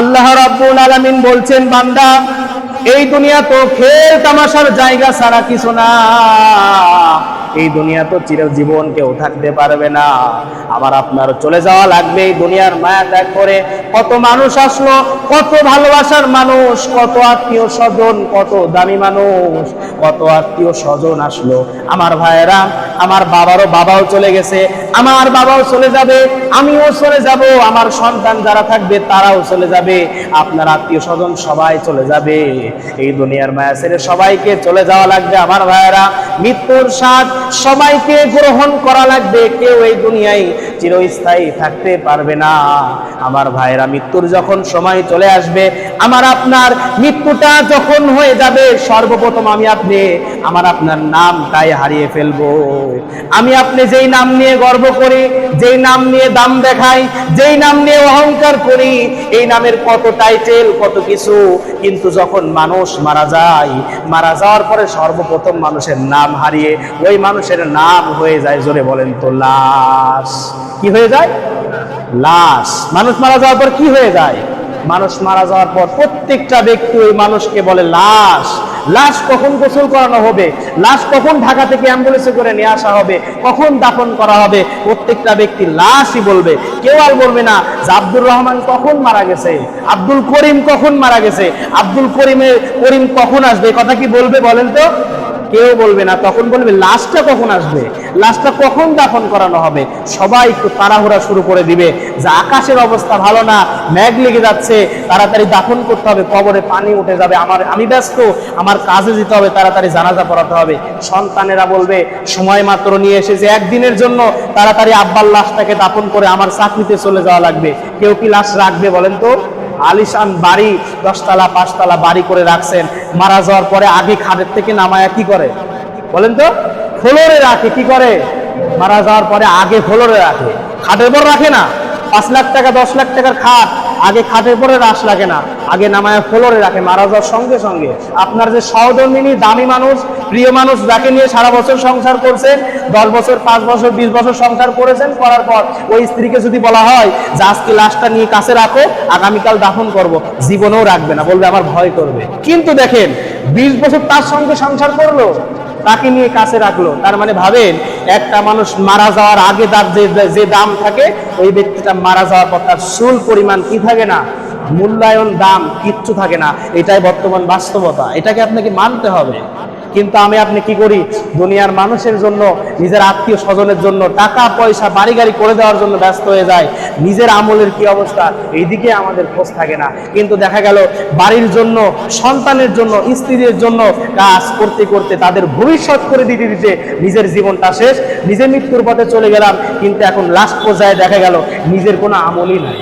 আল্লাহ রাব্বুল আলামিন বলছেন, বান্দা এই দুনিয়া তো খেল তামাশার জায়গা ছাড়া কিছু না। এই দুনিয়া তো চিরজীবন কেউ থাকতে পারবে না। আবার আপনার চলে যাওয়া লাগবে। এই দুনিয়ার মায়া ত্যাগ করে কত মানুষ আসলো, কত ভালোবাসার মানুষ, কত আত্মীয় স্বজন, কত দামি মানুষ, কত আত্মীয় স্বজন আসলো। আমার ভাইয়েরা, আমার বাবাও চলে গেছে, আমার বাবাও চলে যাবে, আমিও চলে যাব, আমার সন্তান যারা থাকবে তারাও চলে যাবে, আপনার আত্মীয় স্বজন সবাই চলে যাবে। এই দুনিয়ার মায়া ছেড়ে সবাইকে চলে যাওয়া লাগবে। আমার ভাইয়েরা, মৃত্যুর স্বাদ সবাইকে গ্রহণ করা লাগবে। কেউ এই দুনিয়ায় চিরস্থায়ী থাকতে পারবে না। আমার ভাইয়েরা, মৃত্যুর যখন সময় চলে আসবে, আমার আপনার মৃত্যুটা যখন হয়ে যাবে, সর্বপ্রথম আমি আপনি আমার আপনার নামটাই হারিয়ে ফেলবো। আমি আপনি যেই নাম নিয়ে গর্ব করি, যেই নাম নিয়ে দাম দেখাই, যেই নাম নিয়ে অহংকার করি, এই নামের কত টাইটেল, কত কিছু, কিন্তু যখন মানুষ মারা যায়, মারা যাওয়ার পরে সর্বপ্রথম মানুষের নাম হারিয়ে ওই মানুষের নাম হয়ে যায়, জোরে বলেন তো, লাশ। কি হয়ে যায়? লাশ। মানুষ মারা যাওয়ার পর কি হয়ে যায়? মানুষ মারা যাওয়ার পর প্রত্যেকটা ব্যক্তি ওই মানুষকে বলে লাশ। লাশ কখন গোসল করানো হবে, লাশ কখন ঢাকা থেকে অ্যাম্বুলেন্সে করে নিয়ে আসা হবে, কখন দাফন করা হবে, প্রত্যেকটা ব্যক্তি লাশই বলবে। কেউ আর বলবে না যে আব্দুর রহমান কখন মারা গেছে, আব্দুল করিম কখন মারা গেছে, আব্দুল করিম কখন আসবে, কথা কি বলবে বলেন তো? কেউ বলবে না। তখন বলবে লাশটা কখন আসবে, লাশটা কখন দাফন করানো হবে। সবাই একটু তাড়াহুড়া শুরু করে দিবে যে আকাশের অবস্থা ভালো না, মেঘ লেগে যাচ্ছে, তাড়াতাড়ি দাফন করতে হবে, কবরে পানি উঠে যাবে, আমি ব্যস্ত, আমার কাজে যেতে হবে, তাড়াতাড়ি জানাজা পড়াতে হবে। সন্তানেরা বলবে সময় মাত্র নিয়ে এসেছে, একদিনের জন্য তাড়াতাড়ি আব্বার লাশটাকে দাফন করে আমার চাকরিতে চলে যাওয়া লাগবে। কেউ কি লাশ রাখবে বলেন তো? আলিশান বাড়ি, 10 তলা 5 তলা বাড়ি করে রাখছেন, মারা যাওয়ার পরে আগে খাটের থেকে নামায়া কি করে বলেন তো? ফ্লোরে রাখে। কি করে? মারা যাওয়ার পরে আগে ফ্লোরে রাখে, খাটের পর রাখে না। 5 লাখ টাকা 10 লাখ টাকার খাট আগে খাটের পরে রাশ লাগে না, আগে নামায়া ফ্লোরে রাখে। মারা যাওয়ার সঙ্গে সঙ্গে আপনার যে সহধর্মিনী, দামি মানুষ, প্রিয় মানুষ, যাকে নিয়ে সারা বছর সংসার করছেন, 10 বছর 5 বছর 20 বছর সংসার করেছেন, করার পর ওই স্ত্রীকে যদি বলা হয় যে আজকে লাশটা নিয়ে কাছে রাখো, আগামীকাল দাফন করব, জীবনেও রাখবে না, বলবে আমার ভয় করবে। কিন্তু দেখেন 20 বছর তার সঙ্গে সংসার করলো, তাকে নিয়ে কাছে রাখলো। তার মানে ভাবেন, একটা মানুষ মারা যাওয়ার আগে তার যে দাম থাকে, ওই ব্যক্তিটা মারা যাওয়ার পর তার চুল পরিমাণ কি থাকে না, মূল্যায়ন, দাম কিচ্ছু থাকে না। এটাই বর্তমান বাস্তবতা, এটাকে আপনাকে মানতে হবে। কিন্তু আমি আপনি কি করি? দুনিয়ার মানুষের জন্য, নিজের আত্মীয় স্বজনের জন্য টাকা পয়সা বাড়ি গাড়ি করে দেওয়ার জন্য ব্যস্ত হয়ে যায়। নিজের আমলের কি অবস্থা, এইদিকে আমাদের খোঁজ থাকে না। কিন্তু দেখা গেল বাড়ির জন্য, সন্তানের জন্য, স্ত্রীর জন্য কাজ করতে করতে, তাদের ভবিষ্যৎ করে দিতে দিতে নিজের জীবনটা শেষ, নিজে মৃত্যুর পথে চলে গেলাম। কিন্তু এখন লাস্ট পর্যায়ে দেখা গেল নিজের কোনো আমলই নাই।